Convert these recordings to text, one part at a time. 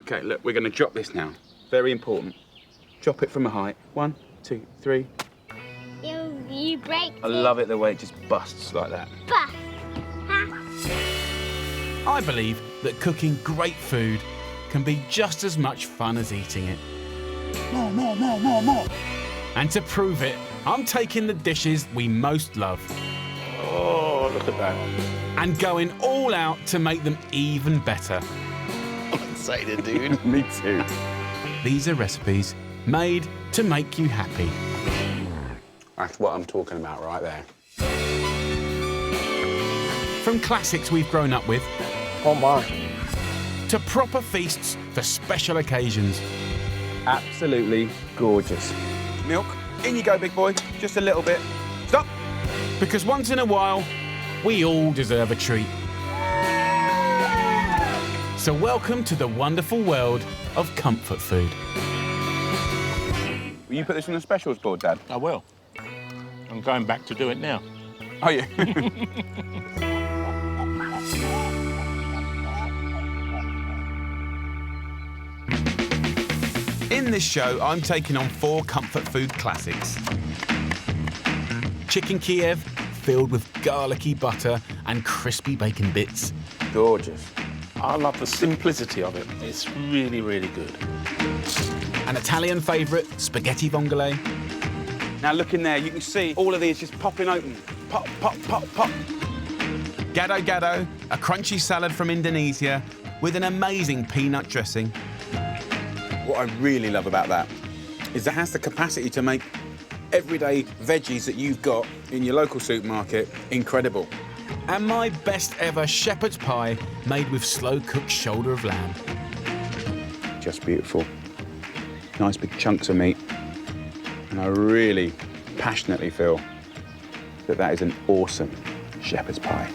Okay, look, we're going to drop this now. Very important. Drop it from a height. 1, 2, 3. You break I love it the way it just busts like that. Bust. I believe that cooking great food can be just as much fun as eating it. More, more, more, more, more. And to prove it, I'm taking the dishes we most love Oh, look at that. and going all out to make them even better. I'm excited, dude. Me too. These are recipes made to make you happy. That's what I'm talking about right there. From classics we've grown up with Oh, my. to proper feasts for special occasions. Absolutely gorgeous. Milk, in you go, big boy. Just a little bit. Stop. Because once in a while, we all deserve a treat. So welcome to the wonderful world of comfort food. Will you put this on the specials board, Dad? I will. I'm going back to do it now. Oh, yeah. In this show, I'm taking on 4 comfort food classics. Chicken Kiev, filled with garlicky butter and crispy bacon bits. Gorgeous. I love the simplicity of it. It's really, really good. An Italian favourite, spaghetti vongole. Now look in there, you can see all of these just popping open. Pop, pop, pop, pop. Gado-gado, a crunchy salad from Indonesia with an amazing peanut dressing. What I really love about that is it has the capacity to make everyday veggies that you've got in your local supermarket incredible. And my best ever shepherd's pie made with slow-cooked shoulder of lamb. Just beautiful. Nice big chunks of meat. And I really passionately feel that that is an awesome shepherd's pie.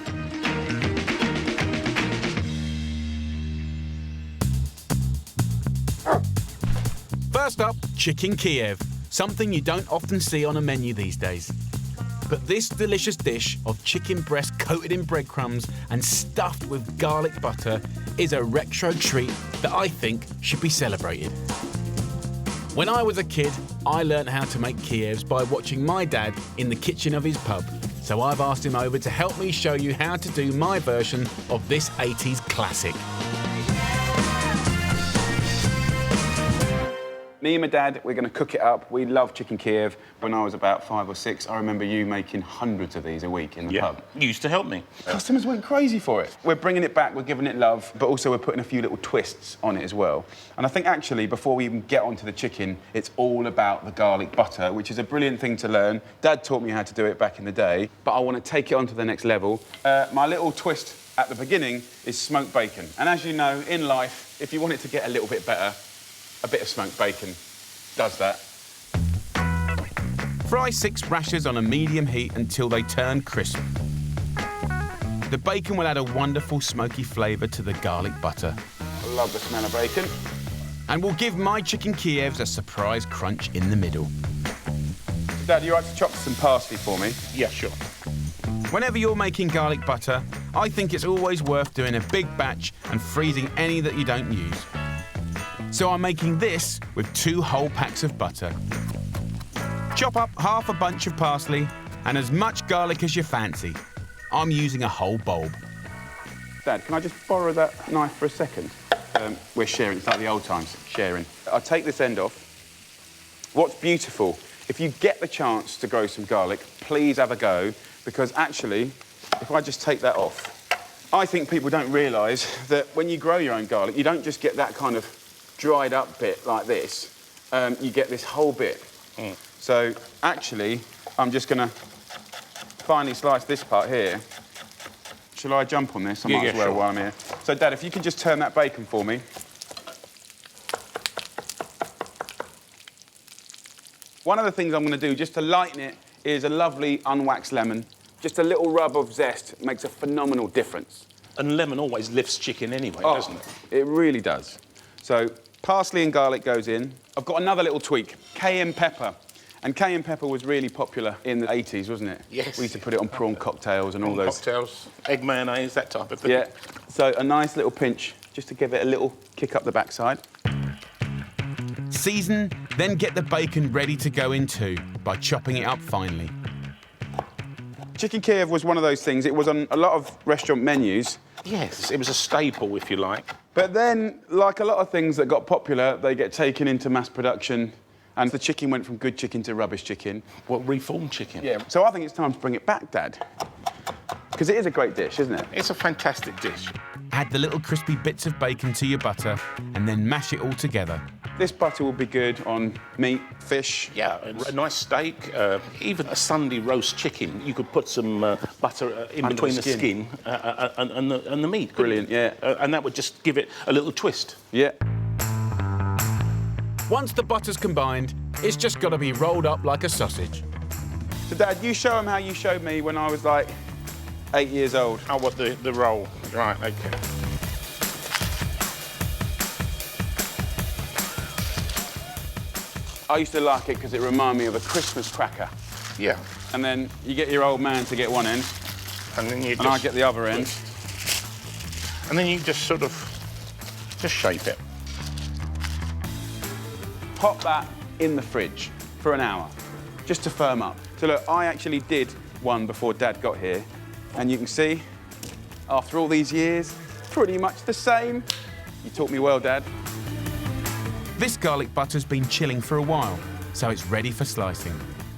First up, Chicken Kiev, something you don't often see on a menu these days. But this delicious dish of chicken breast coated in breadcrumbs and stuffed with garlic butter is a retro treat that I think should be celebrated. When I was a kid, I learned how to make Kievs by watching my dad in the kitchen of his pub. So I've asked him over to help me show you how to do my version of this 80s classic. Me and my dad, we're going to cook it up. We love Chicken Kiev. When I was about 5 or 6, I remember you making hundreds of these a week in the pub. You used to help me. Customers went crazy for it. We're bringing it back, we're giving it love, but also we're putting a few little twists on it as well. And I think actually, before we even get onto the chicken, it's all about the garlic butter, which is a brilliant thing to learn. Dad taught me how to do it back in the day, but I want to take it on to the next level. My little twist at the beginning is smoked bacon. And as you know, in life, if you want it to get a little bit better, a bit of smoked bacon does that. Fry 6 rashers on a medium heat until they turn crisp. The bacon will add a wonderful smoky flavour to the garlic butter. I love the smell of bacon. And will give my Chicken Kievs a surprise crunch in the middle. Dad, you like to chop some parsley for me? Yeah, sure. Whenever you're making garlic butter, I think it's always worth doing a big batch and freezing any that you don't use. So I'm making this with 2 whole packs of butter. Chop up half a bunch of parsley and as much garlic as you fancy. I'm using a whole bulb. Dad, can I just borrow that knife for a second? We're sharing, it's like the old times, sharing. I'll take this end off. What's beautiful, if you get the chance to grow some garlic, please have a go, because actually, if I just take that off, I think people don't realise that when you grow your own garlic, you don't just get that kind of dried up bit like this, you get this whole bit. So actually, I'm just gonna finely slice this part here. Shall I jump on this? I might as well while I'm here. So Dad, if you could just turn that bacon for me. One of the things I'm gonna do just to lighten it is a lovely unwaxed lemon. Just a little rub of zest makes a phenomenal difference. And lemon always lifts chicken anyway, doesn't it? It really does. So parsley and garlic goes in. I've got another little tweak, cayenne pepper. And cayenne pepper was really popular in the 80s, wasn't it? Yes. We used to put it on prawn cocktails and all those. Cocktails, egg mayonnaise, that type of thing. Yeah. So a nice little pinch just to give it a little kick up the backside. Season, then get the bacon ready to go in too by chopping it up finely. Chicken Kiev was one of those things, it was on a lot of restaurant menus. Yes, it was a staple, if you like. But then, like a lot of things that got popular, they get taken into mass production, and the chicken went from good chicken to rubbish chicken. Well, reformed chicken. Yeah. So I think it's time to bring it back, Dad. Because it is a great dish, isn't it? It's a fantastic dish. Add the little crispy bits of bacon to your butter and then mash it all together. This butter will be good on meat, fish. Yeah, a nice steak, even a Sunday roast chicken. You could put some butter in Under between the the skin and the meat. Brilliant, yeah. And that would just give it a little twist. Yeah. Once the butter's combined, it's just got to be rolled up like a sausage. So, Dad, you show them how you showed me when I was like 8 years old. Oh, what, the roll? Right, OK. I used to like it because it reminded me of a Christmas cracker. Yeah. And then you get your old man to get one end, And then you and I get the other end. And then you just sort of just shape it. Pop that in the fridge for an hour, just to firm up. So look, I actually did one before Dad got here, and you can see, after all these years, pretty much the same. You taught me well, Dad. This garlic butter's been chilling for a while, so it's ready for slicing.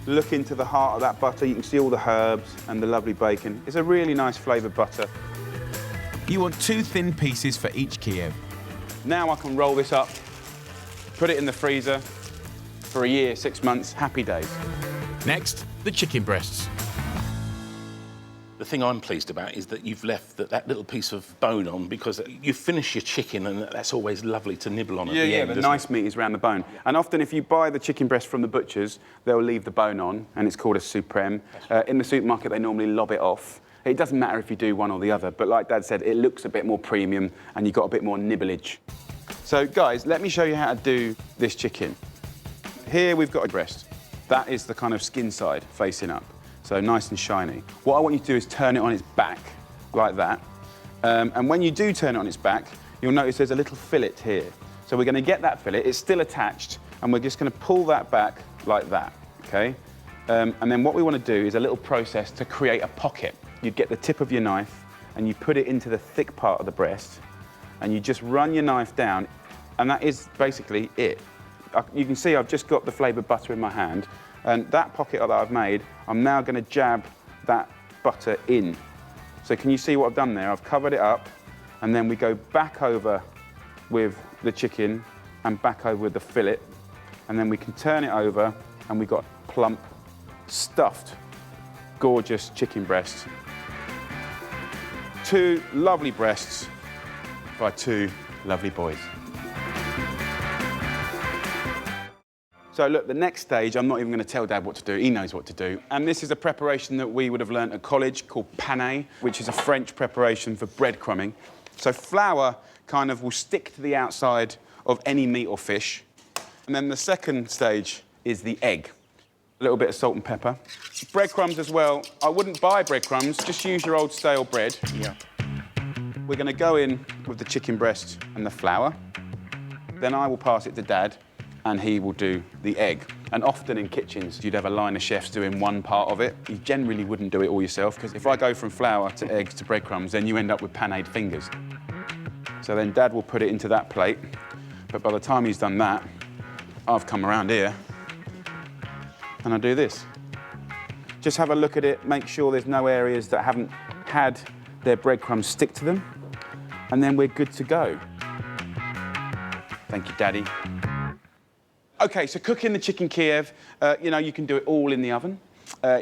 Look into the heart of that butter, you can see all the herbs and the lovely bacon. It's a really nice flavoured butter. You want 2 thin pieces for each Kiev. Now I can roll this up, put it in the freezer for a year, 6 months, happy days. Next, the chicken breasts. The thing I'm pleased about is that you've left that little piece of bone on, because you finish your chicken and that's always lovely to nibble on at the end. The nice meat is around the bone. And often if you buy the chicken breast from the butchers, they'll leave the bone on, and it's called a supreme. In the supermarket, they normally lob it off. It doesn't matter if you do one or the other, but like Dad said, it looks a bit more premium and you've got a bit more nibblage. So guys, let me show you how to do this chicken. Here we've got a breast. That is the kind of skin side facing up. So nice and shiny. What I want you to do is turn it on its back, like that. And when you do turn it on its back, you'll notice there's a little fillet here. So we're gonna get that fillet, it's still attached, and we're just gonna pull that back like that, okay? And then what we wanna do is a little process to create a pocket. You get the tip of your knife, and you put it into the thick part of the breast, and you just run your knife down, and that is basically it. You can see I've just got the flavoured butter in my hand, and that pocket that I've made, I'm now going to jab that butter in. So can you see what I've done there? I've covered it up, and then we go back over with the chicken and back over with the fillet, and then we can turn it over, and we've got plump, stuffed, gorgeous chicken breasts. 2 lovely breasts by 2 lovely boys. So look, the next stage, I'm not even going to tell Dad what to do. He knows what to do. And this is a preparation that we would have learnt at college called pané, which is a French preparation for breadcrumbing. So flour kind of will stick to the outside of any meat or fish. And then the second stage is the egg. A little bit of salt and pepper. Breadcrumbs as well. I wouldn't buy breadcrumbs, just use your old stale bread. Yeah. We're going to go in with the chicken breast and the flour. Then I will pass it to Dad, and he will do the egg. And often in kitchens, you'd have a line of chefs doing one part of it. You generally wouldn't do it all yourself, because if I go from flour to eggs to breadcrumbs, then you end up with panéed fingers. So then Dad will put it into that plate, but by the time he's done that, I've come around here, and I do this. Just have a look at it, make sure there's no areas that haven't had their breadcrumbs stick to them, and then we're good to go. Thank you, Daddy. Okay, so cooking the chicken Kiev, you know, you can do it all in the oven.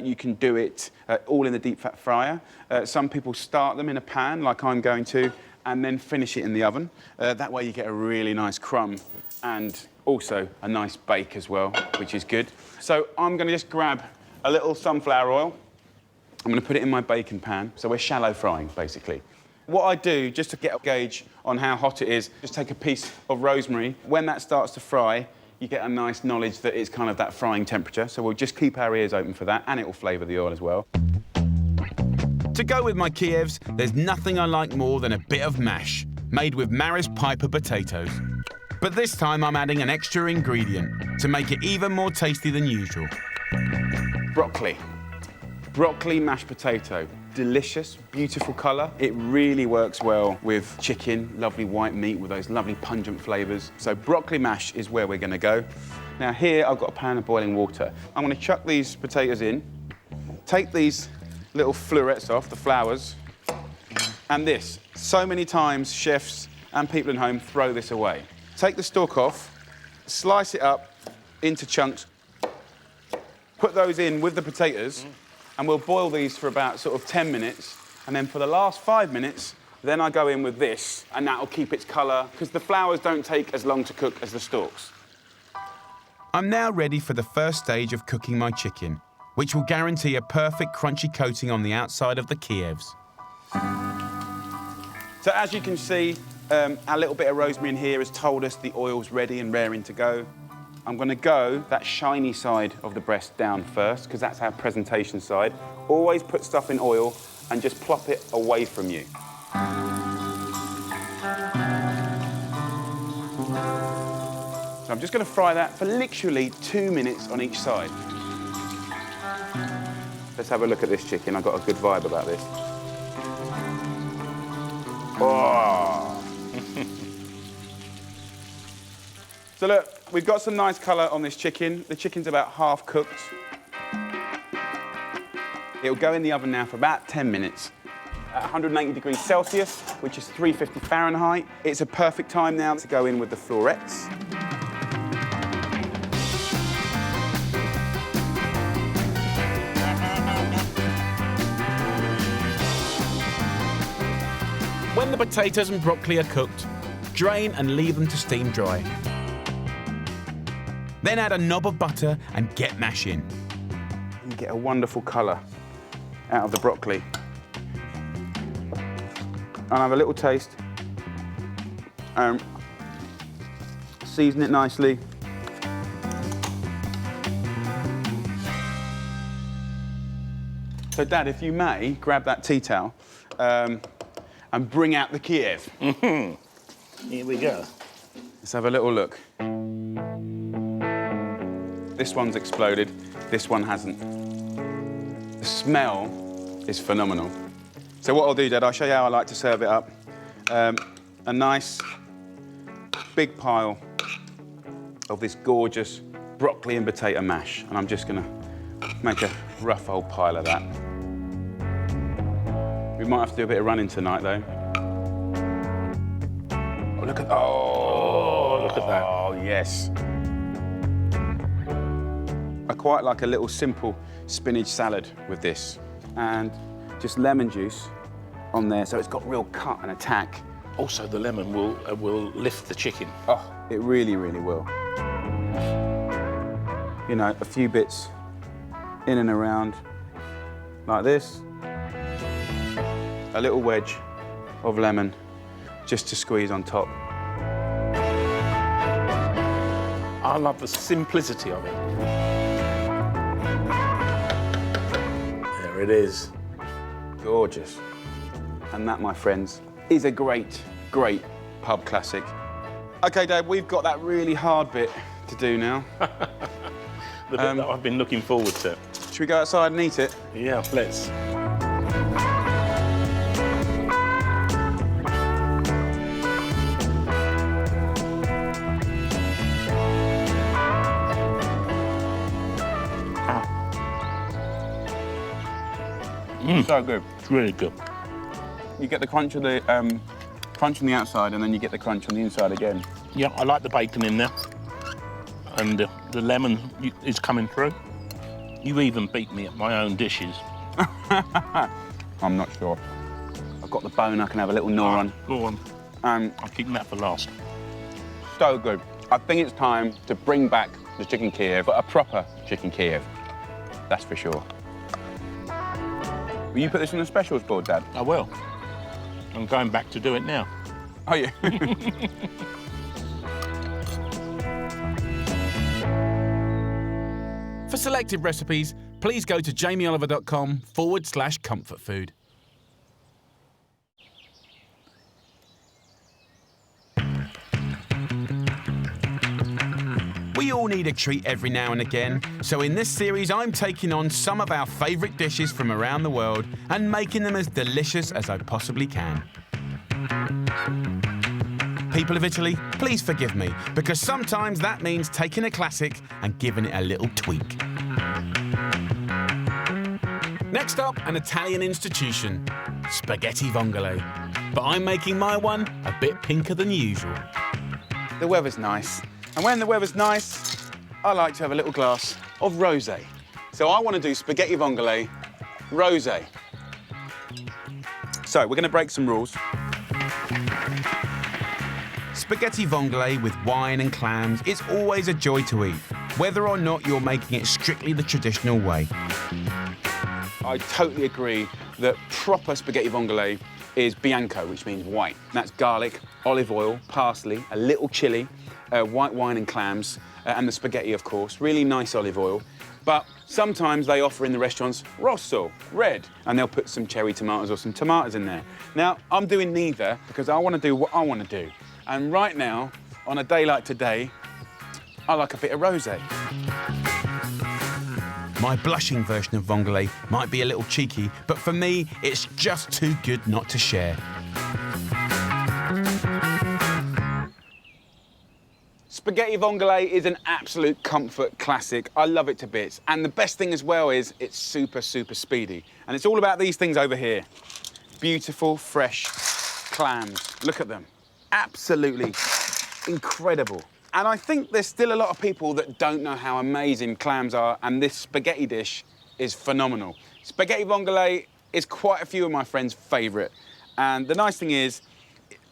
You can do it all in the deep fat fryer. Some people start them in a pan, like I'm going to, and then finish it in the oven. That way you get a really nice crumb and also a nice bake as well, which is good. So I'm going to just grab a little sunflower oil. I'm going to put it in my bacon pan. So we're shallow frying, basically. What I do, just to get a gauge on how hot it is, just take a piece of rosemary. When that starts to fry, you get a nice knowledge that it's kind of that frying temperature. So we'll just keep our ears open for that, and it will flavour the oil as well. To go with my Kievs, there's nothing I like more than a bit of mash. made with Maris Piper potatoes. But this time I'm adding an extra ingredient to make it even more tasty than usual. Broccoli. Broccoli mashed potato. Delicious, beautiful colour. It really works well with chicken, lovely white meat with those lovely pungent flavours. So broccoli mash is where we're going to go. Now here I've got a pan of boiling water. I'm going to chuck these potatoes in, take these little florets off, the flowers, and this. So many times chefs and people at home throw this away. Take the stalk off, slice it up into chunks, put those in with the potatoes, and we'll boil these for about sort of 10 minutes. And then for the last 5 minutes, then I go in with this, and that'll keep its colour, because the flowers don't take as long to cook as the stalks. I'm now ready for the first stage of cooking my chicken, which will guarantee a perfect crunchy coating on the outside of the Kievs. So as you can see, our little bit of rosemary in here has told us the oil's ready and raring to go. I'm going to go that shiny side of the breast down first, because that's our presentation side. Always put stuff in oil and just plop it away from you. So I'm just going to fry that for literally 2 minutes on each side. Let's have a look at this chicken. I've got a good vibe about this. Oh. So look, we've got some nice colour on this chicken. The chicken's about half cooked. It'll go in the oven now for about 10 minutes. At 180 degrees Celsius, which is 350 Fahrenheit. It's a perfect time now to go in with the florets. When the potatoes and broccoli are cooked, drain and leave them to steam dry. Then add a knob of butter and get mashing. You get a wonderful colour out of the broccoli. And have a little taste. Season it nicely. So, Dad, if you may, grab that tea towel and bring out the Kiev. Here we go. Let's have a little look. This one's exploded, this one hasn't. The smell is phenomenal. So what I'll do, Dad, I'll show you how I like to serve it up. A nice big pile of this gorgeous broccoli and potato mash. And I'm just gonna make a rough old pile of that. We might have to do a bit of running tonight, though. Oh, look at that. Oh, look at that. Oh, yes. I quite like a little simple spinach salad with this. And just lemon juice on there, so it's got real cut and attack. Also, the lemon will lift the chicken. Oh, it really, really will. You know, a few bits in and around like this. A little wedge of lemon just to squeeze on top. I love the simplicity of it. There it is. Gorgeous. And that, my friends, is a great, great pub classic. OK, Dad, we've got that really hard bit to do now. The bit that I've been looking forward to. Should we go outside and eat it? Yeah, let's. So good. It's really good. You get the crunch of the crunch on the outside, and then you get the crunch on the inside again. Yeah, I like the bacon in there. And the lemon is coming through. You even beat me at my own dishes. I'm not sure. I've got the bone I can have a little gnaw on. Go on. I'm keeping that for last. So good. I think it's time to bring back the Chicken Kiev, but a proper Chicken Kiev. That's for sure. Will you put this on the specials board, Dad? I will. I'm going back to do it now. Oh, yeah. For selected recipes, please go to jamieoliver.com/comfortfood. We all need a treat every now and again, so in this series I'm taking on some of our favourite dishes from around the world and making them as delicious as I possibly can. People of Italy, please forgive me, because sometimes that means taking a classic and giving it a little tweak. Next up, an Italian institution, spaghetti vongole. But I'm making my one a bit pinker than usual. The weather's nice, and when the weather's nice, I like to have a little glass of rosé. So I want to do spaghetti vongole rosé. So we're going to break some rules. Spaghetti vongole with wine and clams is always a joy to eat, whether or not you're making it strictly the traditional way. I totally agree that proper spaghetti vongole is bianco, which means white. That's garlic, olive oil, parsley, a little chilli, white wine and clams, and the spaghetti, of course. Really nice olive oil. But sometimes they offer in the restaurants rosso, red, and they'll put some cherry tomatoes or some tomatoes in there. Now, I'm doing neither because I want to do what I want to do. And right now, on a day like today, I like a bit of rosé. My blushing version of vongole might be a little cheeky, but for me, it's just too good not to share. Spaghetti vongole is an absolute comfort classic. I love it to bits. And the best thing as well is it's super, super speedy. And it's all about these things over here. Beautiful, fresh clams. Look at them. Absolutely incredible. And I think there's still a lot of people that don't know how amazing clams are, and this spaghetti dish is phenomenal. Spaghetti vongole is quite a few of my friends' favourite. And the nice thing is,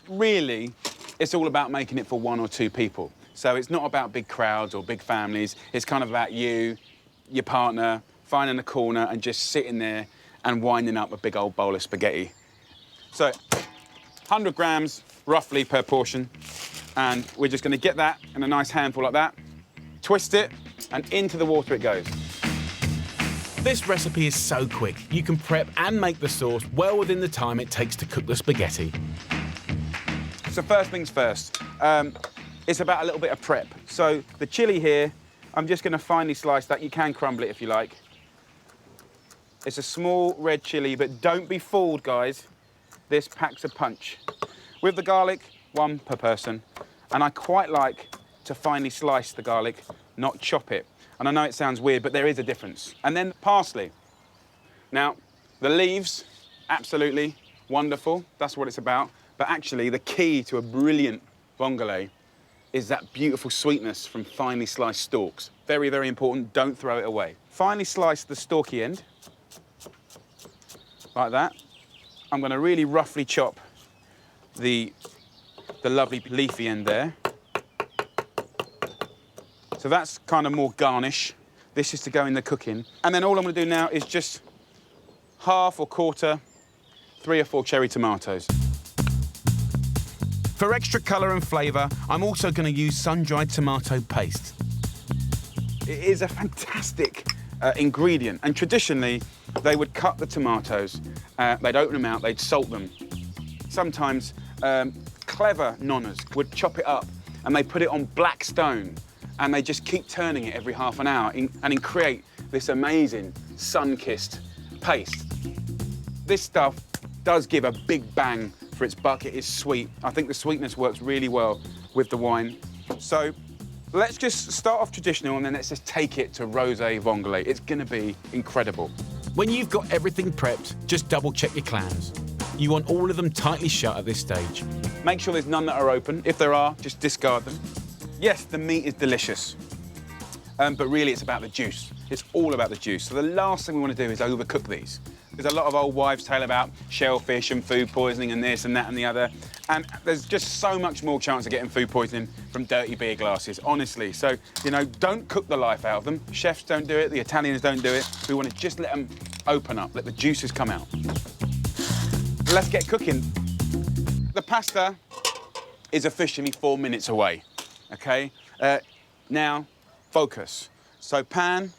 really, it's all about making it for one or two people. So it's not about big crowds or big families. It's kind of about you, your partner, finding a corner and just sitting there and winding up a big old bowl of spaghetti. So 100 grams, roughly, per portion. And we're just going to get that in a nice handful like that, twist it, and into the water it goes. This recipe is so quick, you can prep and make the sauce well within the time it takes to cook the spaghetti. So first things first, it's about a little bit of prep. So the chilli here, I'm just going to finely slice that. You can crumble it if you like. It's a small red chilli, but don't be fooled, guys. This packs a punch. With the garlic, one per person. And I quite like to finely slice the garlic, not chop it. And I know it sounds weird, but there is a difference. And then parsley. Now, the leaves, absolutely wonderful. That's what it's about. But actually, the key to a brilliant vongole is that beautiful sweetness from finely sliced stalks. Very, very important. Don't throw it away. Finely slice the stalky end, like that. I'm going to really roughly chop the lovely leafy end there. So that's kind of more garnish. This is to go in the cooking. And then all I'm going to do now is just half or quarter, 3 or 4 cherry tomatoes. For extra colour and flavour, I'm also going to use sun-dried tomato paste. It is a fantastic ingredient. And traditionally, they would cut the tomatoes, they'd open them out, they'd salt them. Sometimes clever nonnas would chop it up and they put it on black stone and they just keep turning it every half an hour and create this amazing sun-kissed paste. This stuff does give a big bang for its buck. It is sweet. I think the sweetness works really well with the wine. So let's just start off traditional and then let's just take it to rosé vongole. It's gonna be incredible. When you've got everything prepped, just double check your clams. You want all of them tightly shut at this stage. Make sure there's none that are open. If there are, just discard them. Yes, the meat is delicious, but really it's about the juice. It's all about the juice. So the last thing we want to do is overcook these. There's a lot of old wives' tale about shellfish and food poisoning and this and that and the other. And there's just so much more chance of getting food poisoning from dirty beer glasses, honestly. So, you know, don't cook the life out of them. Chefs don't do it, the Italians don't do it. We want to just let them open up, let the juices come out. Let's get cooking. The pasta is officially 4 minutes away, okay? Now, focus. So pan,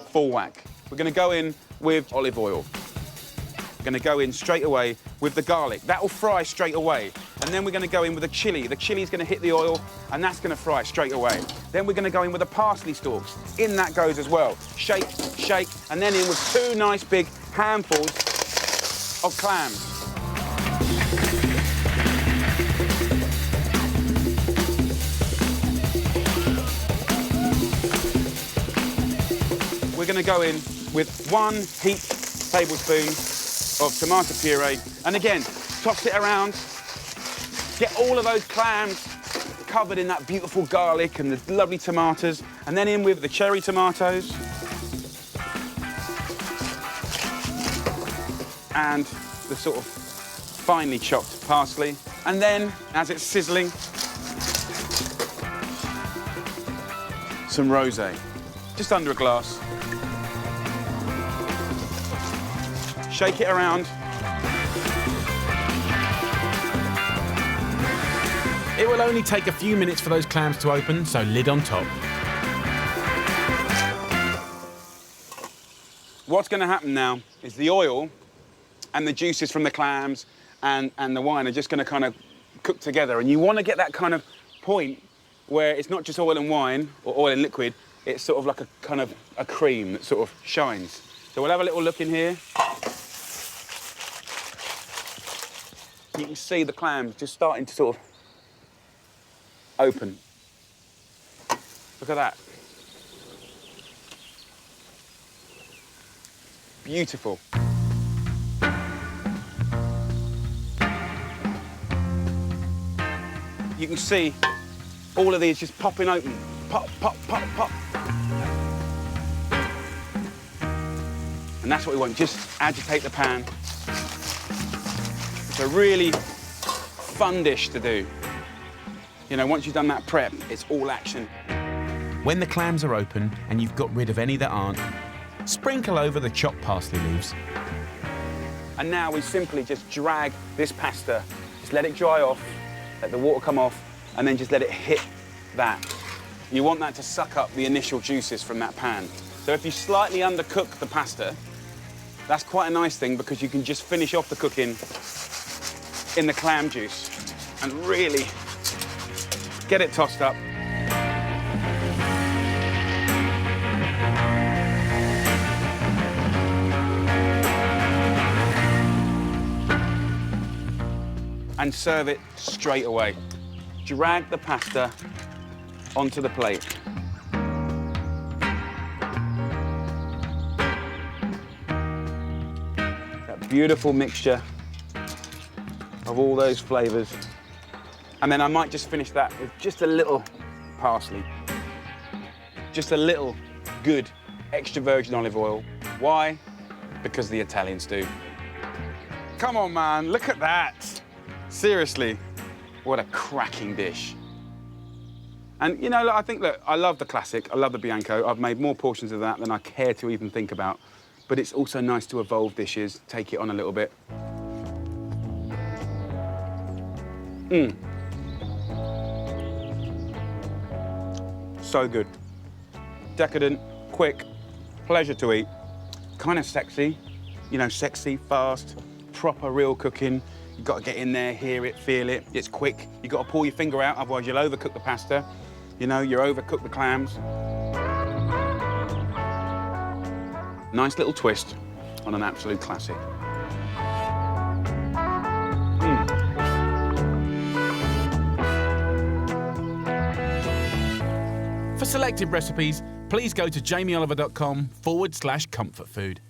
full whack. We're gonna go in with olive oil. Gonna go in straight away with the garlic. That will fry straight away. And then we're going to go in with a chili. The chili's going to hit the oil, and that's going to fry it straight away. Then we're going to go in with the parsley stalks. In that goes as well. Shake, shake, and then in with 2 nice big handfuls of clams. We're going to go in with 1 heaped tablespoon of tomato puree. And again, toss it around. Get all of those clams covered in that beautiful garlic and the lovely tomatoes. And then in with the cherry tomatoes. And the sort of finely chopped parsley. And then, as it's sizzling, some rosé. Just under a glass. Shake it around. It will only take a few minutes for those clams to open, so lid on top. What's going to happen now is the oil and the juices from the clams and the wine are just going to kind of cook together. And you want to get that kind of point where it's not just oil and wine or oil and liquid, it's sort of like a kind of a cream that sort of shines. So we'll have a little look in here. You can see the clams just starting to sort of open. Look at that. Beautiful. You can see all of these just popping open. Pop, pop, pop, pop. And that's what we want, just agitate the pan. It's a really fun dish to do. You know, once you've done that prep, it's all action. When the clams are open and you've got rid of any that aren't, sprinkle over the chopped parsley leaves. And now we simply just drag this pasta, just let it dry off, let the water come off, and then just let it hit that. You want that to suck up the initial juices from that pan. So if you slightly undercook the pasta, that's quite a nice thing because you can just finish off the cooking in the clam juice and really get it tossed up. And serve it straight away. Drag the pasta onto the plate. That beautiful mixture of all those flavors. And then I might just finish that with just a little parsley. Just a little good extra virgin olive oil. Why? Because the Italians do. Come on, man, look at that. Seriously, what a cracking dish. And, you know, look, I think, look, I love the classic. I love the Bianco. I've made more portions of that than I care to even think about. But it's also nice to evolve dishes, take it on a little bit. So good. Decadent, quick, pleasure to eat. Kind of sexy, you know, sexy, fast, proper, real cooking. You've got to get in there, hear it, feel it. It's quick. You've got to pull your finger out, otherwise you'll overcook the pasta. You know, you'll overcook the clams. Nice little twist on an absolute classic. For selected recipes, please go to jamieoliver.com/comfort food.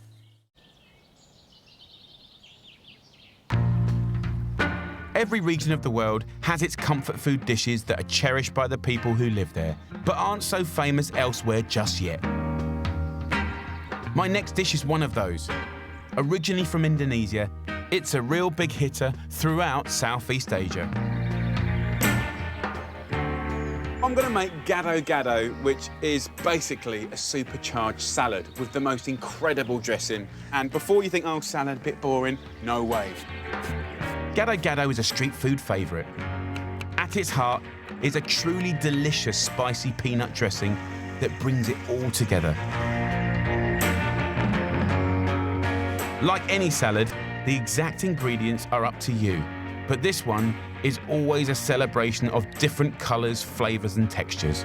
Every region of the world has its comfort food dishes that are cherished by the people who live there, but aren't so famous elsewhere just yet. My next dish is one of those. Originally from Indonesia, it's a real big hitter throughout Southeast Asia. I'm going to make gado-gado, which is basically a supercharged salad with the most incredible dressing. And before you think, oh, salad, a bit boring, no way. Gado-gado is a street food favourite. At its heart is a truly delicious spicy peanut dressing that brings it all together. Like any salad, the exact ingredients are up to you, but this one is always a celebration of different colours, flavours and textures.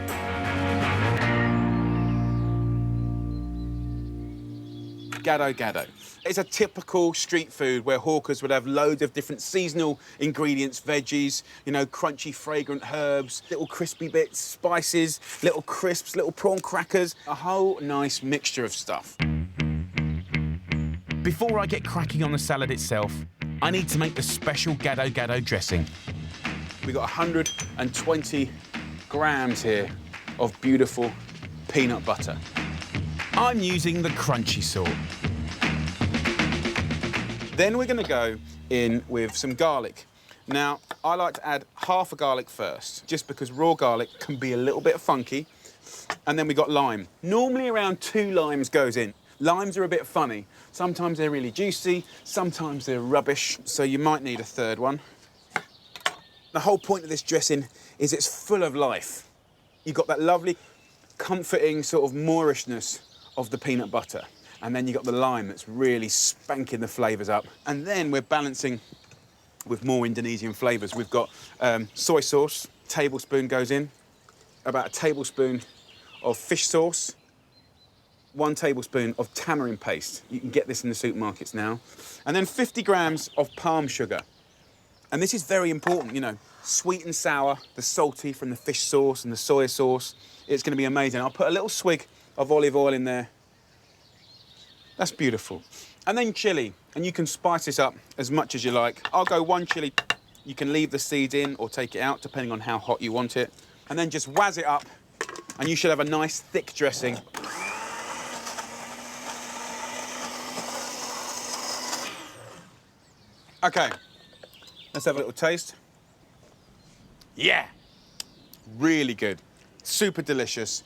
Gado-gado. It's a typical street food where hawkers would have loads of different seasonal ingredients, veggies, you know, crunchy, fragrant herbs, little crispy bits, spices, little crisps, little prawn crackers, a whole nice mixture of stuff. Before I get cracking on the salad itself, I need to make the special gado-gado dressing. We've got 120 grams here of beautiful peanut butter. I'm using the crunchy sort. Then we're going to go in with some garlic. Now, I like to add half a garlic first, just because raw garlic can be a little bit funky. And then we got lime. Normally around 2 limes goes in. Limes are a bit funny. Sometimes they're really juicy, sometimes they're rubbish, so you might need a 3rd one. The whole point of this dressing is it's full of life. You've got that lovely, comforting sort of Moorishness of the peanut butter. And then you've got the lime that's really spanking the flavours up. And then we're balancing with more Indonesian flavours. We've got soy sauce, tablespoon goes in, about a tablespoon of fish sauce, 1 tablespoon of tamarind paste. You can get this in the supermarkets now. And then 50 grams of palm sugar. And this is very important, you know, sweet and sour, the salty from the fish sauce and the soy sauce. It's going to be amazing. I'll put a little swig of olive oil in there. That's beautiful. And then chilli, and you can spice this up as much as you like. I'll go 1 chilli. You can leave the seeds in or take it out, depending on how hot you want it. And then just wazz it up, and you should have a nice thick dressing. Okay, let's have a little taste. Yeah, really good, super delicious.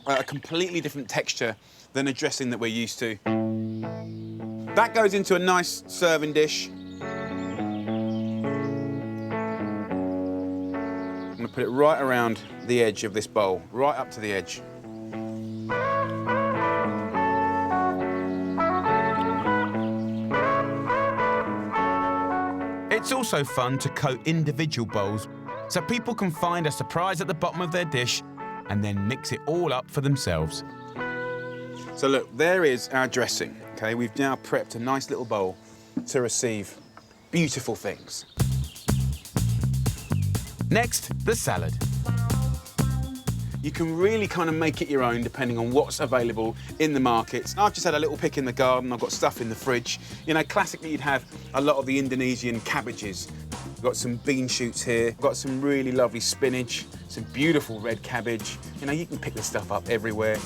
A completely different texture than a dressing that we're used to. That goes into a nice serving dish. I'm gonna put it right around the edge of this bowl, right up to the edge. It's also fun to coat individual bowls so people can find a surprise at the bottom of their dish and then mix it all up for themselves. So look, there is our dressing, okay? We've now prepped a nice little bowl to receive beautiful things. Next, the salad. You can really kind of make it your own depending on what's available in the markets. I've just had a little pick in the garden, I've got stuff in the fridge. You know, classically you'd have a lot of the Indonesian cabbages. We've got some bean shoots here, we've got some really lovely spinach, some beautiful red cabbage. You know, you can pick this stuff up everywhere.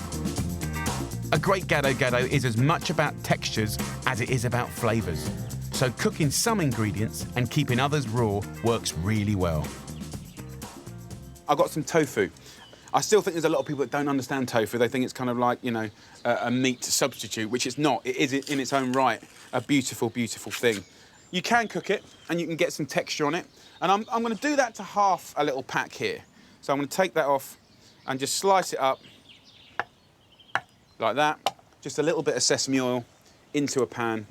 A great gado-gado is as much about textures as it is about flavours. So cooking some ingredients and keeping others raw works really well. I've got some tofu. I still think there's a lot of people that don't understand tofu. They think it's kind of like, you know, a meat substitute, which it's not. It is in its own right a beautiful, beautiful thing. You can cook it and you can get some texture on it. And I'm going to do that to half a little pack here. So I'm going to take that off and just slice it up like that. Just a little bit of sesame oil into a pan.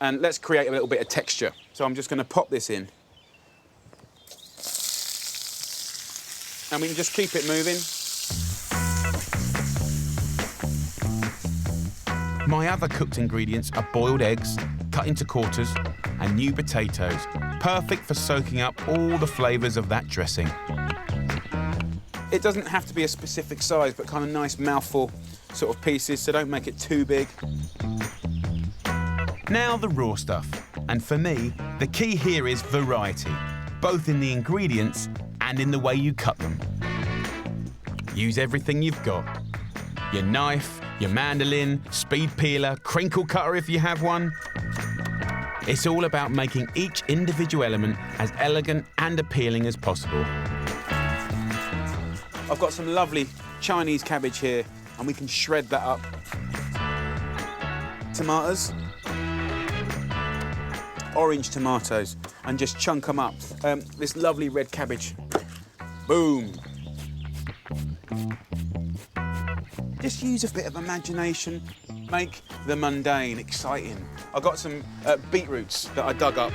And let's create a little bit of texture. So I'm just going to pop this in. And we can just keep it moving. My other cooked ingredients are boiled eggs, cut into quarters, and new potatoes, perfect for soaking up all the flavours of that dressing. It doesn't have to be a specific size, but kind of nice mouthful sort of pieces, so don't make it too big. Now the raw stuff. And for me, the key here is variety, both in the ingredients and in the way you cut them. Use everything you've got. Your knife, your mandolin, speed peeler, crinkle cutter if you have one. It's all about making each individual element as elegant and appealing as possible. I've got some lovely Chinese cabbage here, and we can shred that up. Tomatoes. Orange tomatoes, and just chunk them up. This lovely red cabbage. Boom. Just use a bit of imagination. Make the mundane exciting. I've got some beetroots that I dug up.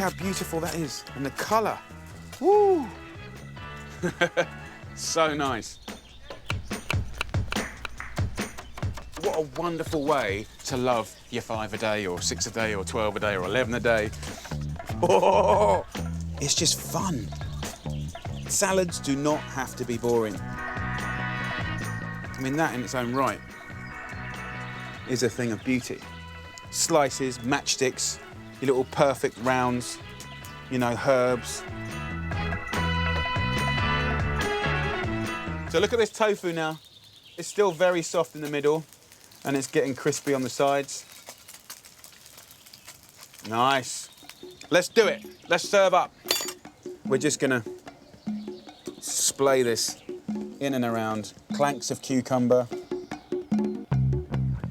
how beautiful that is. And the colour. Woo! So nice. What a wonderful way to love your 5 a day, or 6 a day, or 12 a day, or 11 a day. Oh, it's just fun. Salads do not have to be boring. I mean, that in its own right is a thing of beauty. Slices, matchsticks, your little perfect rounds, you know, herbs. So look at this tofu now. It's still very soft in the middle and it's getting crispy on the sides. Nice. Let's do it. Let's serve up. We're just gonna splay this in and around. Clanks of cucumber.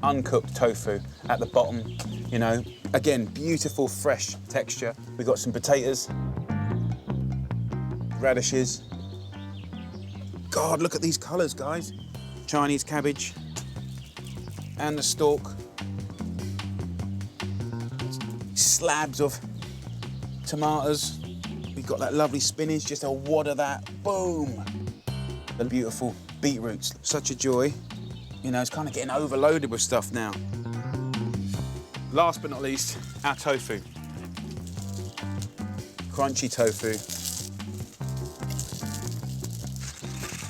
Uncooked tofu at the bottom, you know. Again, beautiful, fresh texture. We've got some potatoes, radishes. God, look at these colours, guys. Chinese cabbage and the stalk. Slabs of tomatoes. We've got that lovely spinach, just a wad of that. Boom. The beautiful beetroots, such a joy. You know, it's kind of getting overloaded with stuff now. Last but not least, our tofu. Crunchy tofu.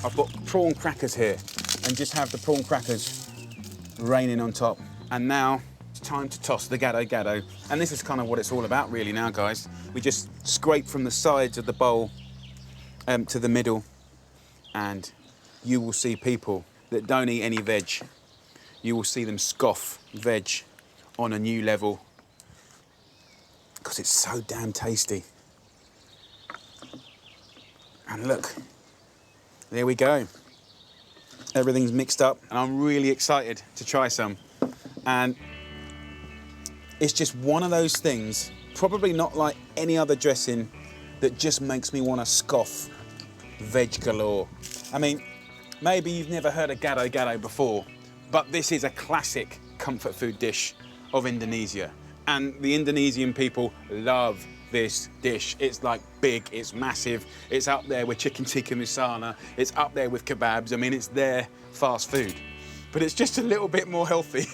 I've got prawn crackers here, and just have the prawn crackers raining on top. And now it's time to toss the gado-gado. And this is kind of what it's all about really now, guys. We just scrape from the sides of the bowl to the middle, and you will see people that don't eat any veg. You will see them scoff veg on a new level because it's so damn tasty. And look, there we go. Everything's mixed up and I'm really excited to try some. And it's just one of those things, probably not like any other dressing, that just makes me want to scoff veg galore. I mean, maybe you've never heard of gado-gado before, but this is a classic comfort food dish of Indonesia. And the Indonesian people love this dish. It's like big, it's massive. It's up there with chicken tikka masala. It's up there with kebabs. I mean, it's their fast food, but it's just a little bit more healthy.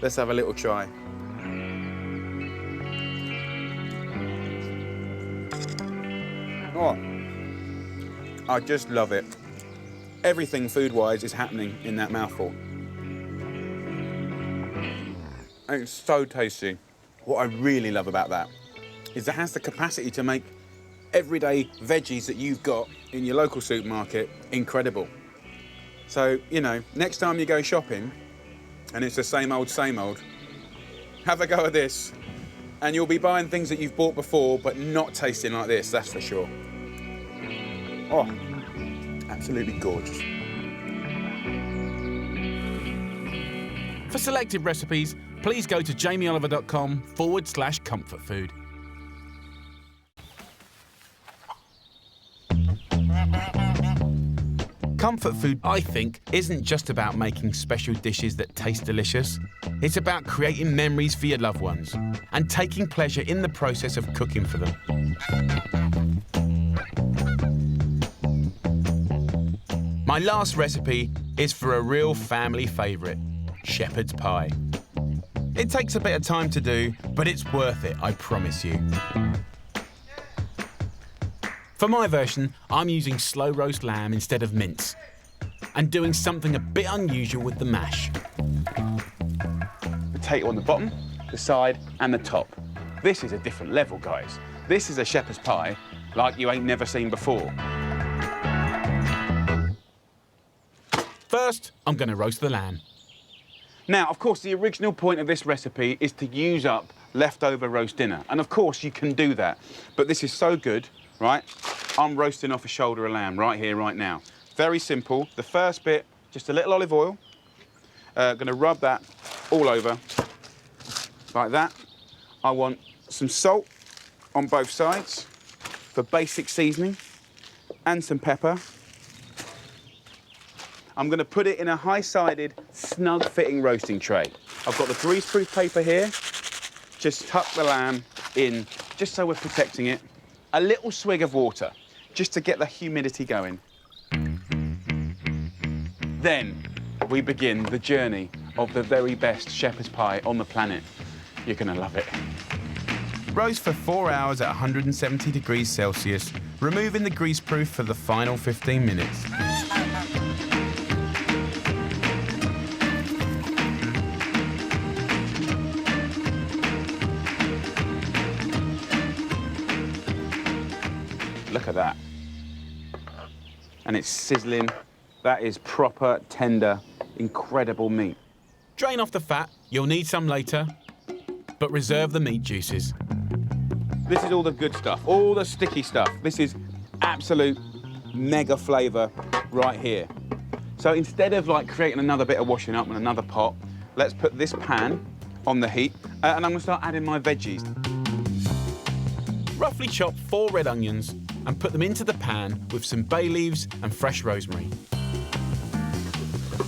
Let's have a little try. Oh, I just love it. Everything food-wise is happening in that mouthful. And it's so tasty. What I really love about that is it has the capacity to make everyday veggies that you've got in your local supermarket incredible. So, you know, next time you go shopping and it's the same old, have a go at this and you'll be buying things that you've bought before but not tasting like this, that's for sure. Oh, absolutely gorgeous. For selected recipes, please go to jamieoliver.com/comfortfood. Comfort food, I think, isn't just about making special dishes that taste delicious. It's about creating memories for your loved ones and taking pleasure in the process of cooking for them. My last recipe is for a real family favourite, shepherd's pie. It takes a bit of time to do, but it's worth it, I promise you. For my version, I'm using slow roast lamb instead of mince, and doing something a bit unusual with the mash. Potato on the bottom, the side, and the top. This is a different level, guys. This is a shepherd's pie like you ain't never seen before. First, I'm going to roast the lamb. Now, of course, the original point of this recipe is to use up leftover roast dinner. And of course, you can do that. But this is so good, right? I'm roasting off a shoulder of lamb right here, right now. Very simple. The first bit, just a little olive oil. Gonna rub that all over, like that. I want some salt on both sides for basic seasoning, and some pepper. I'm gonna put it in a high-sided, snug-fitting roasting tray. I've got the greaseproof paper here. Just tuck the lamb in, just so we're protecting it. A little swig of water, just to get the humidity going. Then we begin the journey of the very best shepherd's pie on the planet. You're gonna love it. Roast for 4 hours at 170 degrees Celsius, removing the greaseproof for the final 15 minutes. Look at that. And it's sizzling. That is proper, tender, incredible meat. Drain off the fat, you'll need some later, but reserve the meat juices. This is all the good stuff, all the sticky stuff. This is absolute mega flavour right here. So instead of like creating another bit of washing up in another pot, let's put this pan on the heat, and I'm gonna start adding my veggies. Roughly chop 4 red onions and put them into the pan with some bay leaves and fresh rosemary.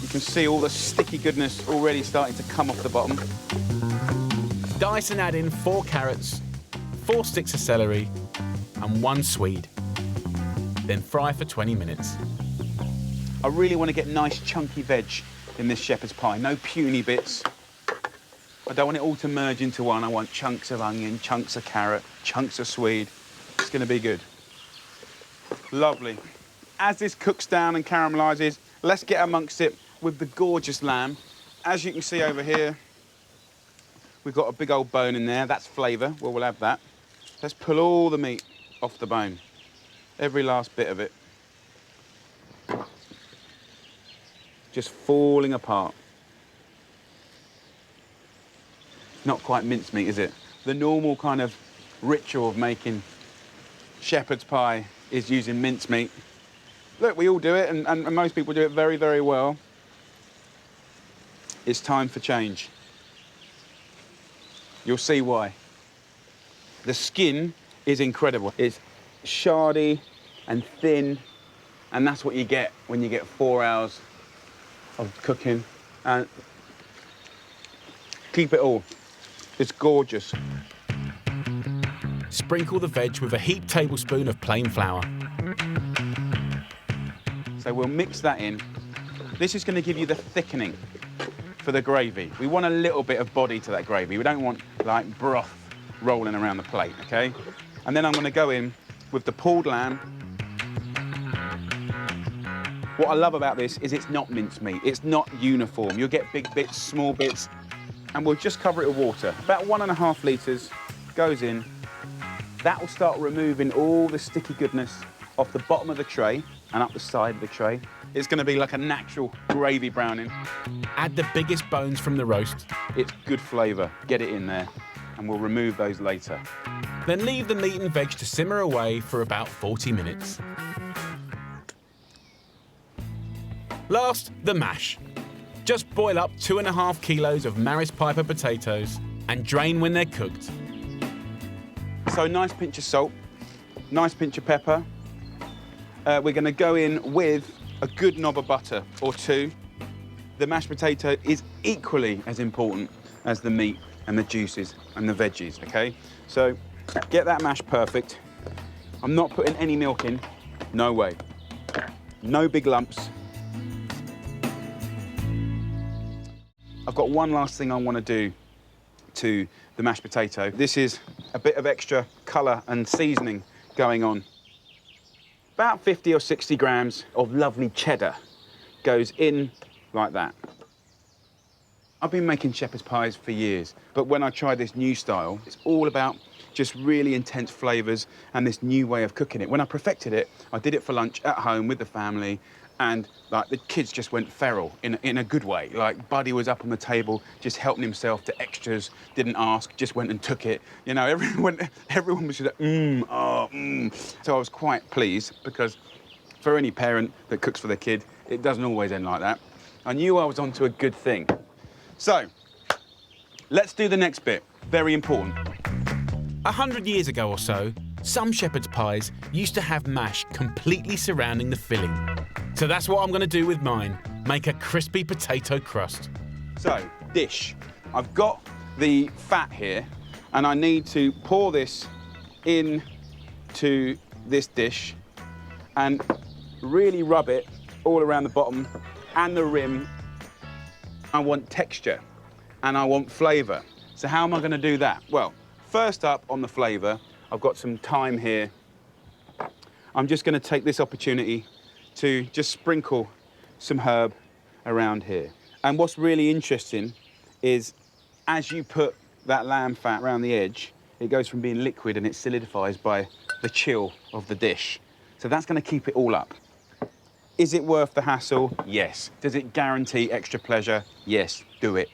You can see all the sticky goodness already starting to come off the bottom. Dice and add in 4 carrots, 4 sticks of celery and 1 swede. Then fry for 20 minutes. I really want to get nice chunky veg in this shepherd's pie, no puny bits. I don't want it all to merge into one. I want chunks of onion, chunks of carrot, chunks of swede. It's going to be good. Lovely. As this cooks down and caramelises, let's get amongst it with the gorgeous lamb. As you can see over here, we've got a big old bone in there. That's flavour. Well, we'll have that. Let's pull all the meat off the bone. Every last bit of it. Just falling apart. Not quite mincemeat, is it? The normal kind of ritual of making shepherd's pie is using mincemeat. Look, we all do it, and most people do it very, very well. It's time for change. You'll see why. The skin is incredible. It's shardy and thin, and that's what you get when you get 4 hours of cooking. And keep it all. It's gorgeous. Sprinkle the veg with a heaped tablespoon of plain flour. So we'll mix that in. This is going to give you the thickening for the gravy. We want a little bit of body to that gravy. We don't want like broth rolling around the plate, okay? And then I'm going to go in with the pulled lamb. What I love about this is it's not mincemeat. It's not uniform. You'll get big bits, small bits, and we'll just cover it with water. About 1.5 litres goes in. That will start removing all the sticky goodness off the bottom of the tray and up the side of the tray. It's going to be like a natural gravy browning. Add the biggest bones from the roast. It's good flavour. Get it in there, and we'll remove those later. Then leave the meat and veg to simmer away for about 40 minutes. Last, the mash. Just boil up 2.5 kilos of Maris Piper potatoes and drain when they're cooked. So nice pinch of salt, nice pinch of pepper. We're going to go in with a good knob of butter or 2. The mashed potato is equally as important as the meat and the juices and the veggies, okay? So get that mash perfect. I'm not putting any milk in, no way. No big lumps. I've got one last thing I want to do to the mashed potato. This is a bit of extra colour and seasoning going on. About 50 or 60 grams of lovely cheddar goes in like that. I've been making shepherd's pies for years, but when I tried this new style, it's all about just really intense flavours and this new way of cooking it. When I perfected it, I did it for lunch at home with the family, and like the kids just went feral in a good way. Like Buddy was up on the table, just helping himself to extras, didn't ask, just went and took it. You know, everyone was just like, So I was quite pleased, because for any parent that cooks for their kid, it doesn't always end like that. I knew I was onto a good thing. So, let's do the next bit. Very important. 100 years ago or so, some shepherd's pies used to have mash completely surrounding the filling. So that's what I'm going to do with mine. Make a crispy potato crust. So, dish. I've got the fat here. And I need to pour this into this dish and really rub it all around the bottom and the rim. I want texture and I want flavour. So how am I going to do that? Well, first up on the flavour, I've got some thyme here. I'm just going to take this opportunity to just sprinkle some herb around here. And what's really interesting is as you put that lamb fat around the edge, it goes from being liquid and it solidifies by the chill of the dish. So that's going to keep it all up. Is it worth the hassle? Yes. Does it guarantee extra pleasure? Yes, do it.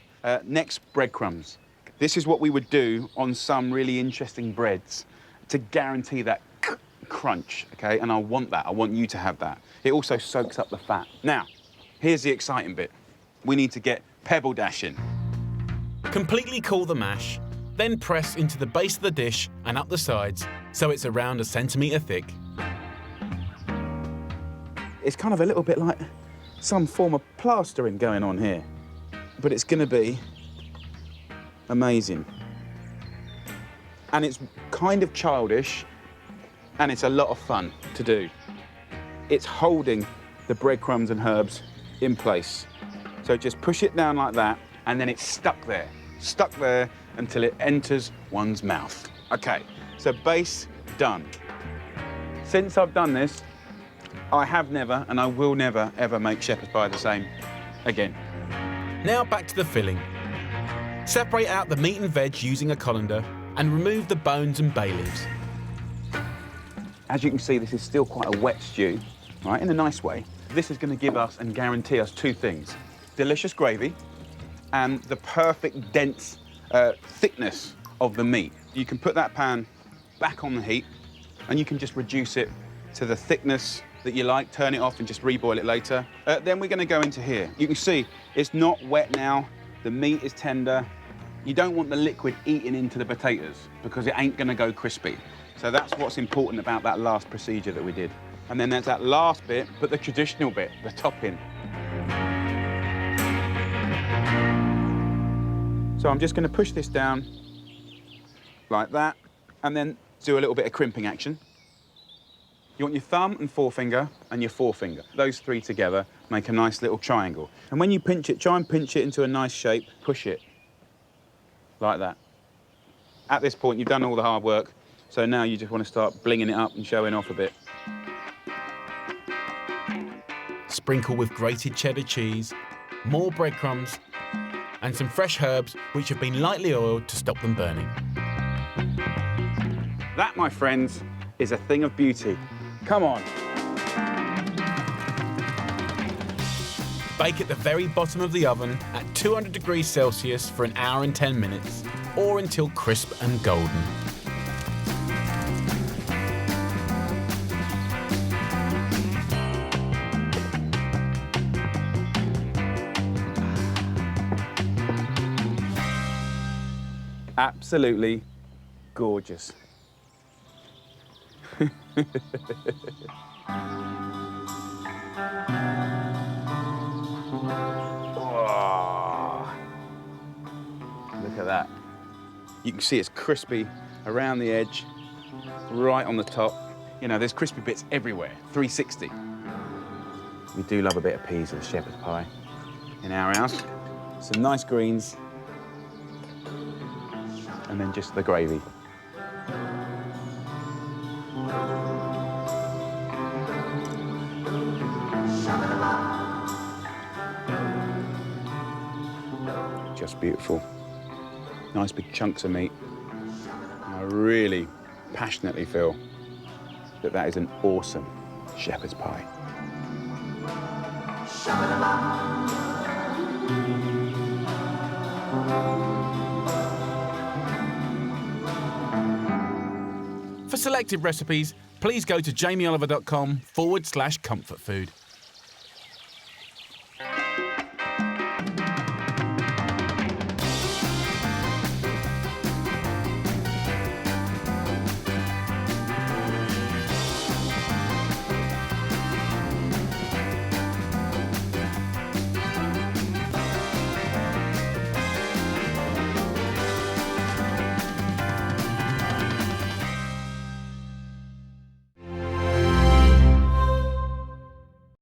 Next, breadcrumbs. This is what we would do on some really interesting breads to guarantee that crunch, okay? And I want that. I want you to have that. It also soaks up the fat. Now, here's the exciting bit. We need to get pebble dash in. Completely cool the mash, then press into the base of the dish and up the sides so it's around a centimetre thick. It's kind of a little bit like some form of plastering going on here, but it's going to be amazing. And it's kind of childish, and it's a lot of fun to do. It's holding the breadcrumbs and herbs in place. So just push it down like that, and then it's stuck there until it enters one's mouth. Okay, so base done. Since I've done this, I have never, and I will never, ever make shepherd's pie the same again. Now back to the filling. Separate out the meat and veg using a colander and remove the bones and bay leaves. As you can see, this is still quite a wet stew, right, in a nice way. This is going to give us and guarantee us two things: delicious gravy and the perfect dense thickness of the meat. You can put that pan back on the heat and you can just reduce it to the thickness that you like, turn it off and just reboil it later. Then we're going to go into here. You can see it's not wet now, the meat is tender. You don't want the liquid eating into the potatoes because it ain't going to go crispy. So that's what's important about that last procedure that we did. And then there's that last bit, but the traditional bit, the topping. So I'm just going to push this down like that and then do a little bit of crimping action. You want your thumb and forefinger and your forefinger. Those three together make a nice little triangle. And when you pinch it, try and pinch it into a nice shape. Push it like that. At this point, you've done all the hard work. So now you just want to start blinging it up and showing off a bit. Sprinkle with grated cheddar cheese, more breadcrumbs, and some fresh herbs which have been lightly oiled to stop them burning. That, my friends, is a thing of beauty. Come on. Bake at the very bottom of the oven at 200 degrees Celsius for 1 hour and 10 minutes, or until crisp and golden. Absolutely gorgeous. Oh, look at that. You can see it's crispy around the edge, right on the top. You know, there's crispy bits everywhere, 360. We do love a bit of peas with shepherd's pie in our house. Some nice greens, and then just the gravy. Just beautiful. Nice big chunks of meat. And I really passionately feel that that is an awesome shepherd's pie. For selected recipes, please go to jamieoliver.com/comfortfood.